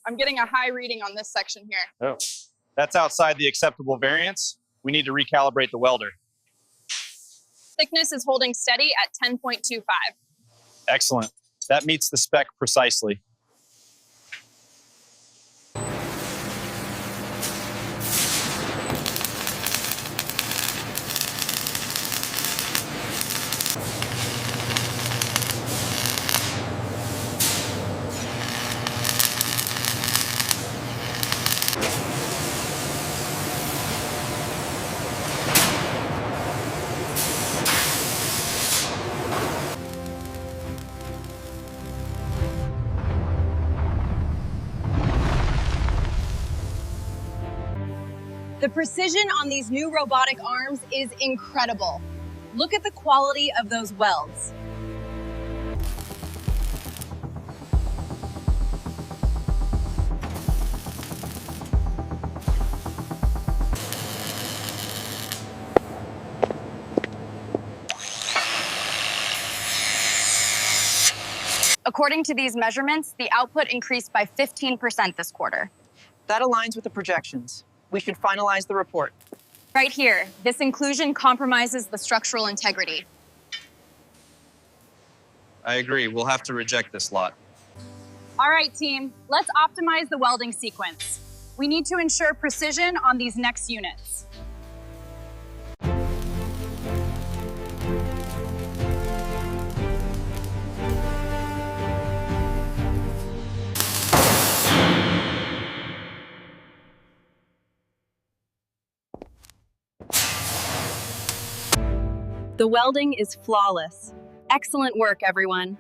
I'm getting a high reading on this section here. Oh, that's outside the acceptable variance. We need to recalibrate the welder. Thickness is holding steady at 10.25. Excellent. That meets the spec precisely. The precision on these new robotic arms is incredible. Look at the quality of those welds. According to these measurements, the output increased by 15% this quarter. That aligns with the projections. We should finalize the report. Right here, this inclusion compromises the structural integrity. I agree. We'll have to reject this lot. All right, team, let's optimize the welding sequence. We need to ensure precision on these next units. The welding is flawless. Excellent work, everyone.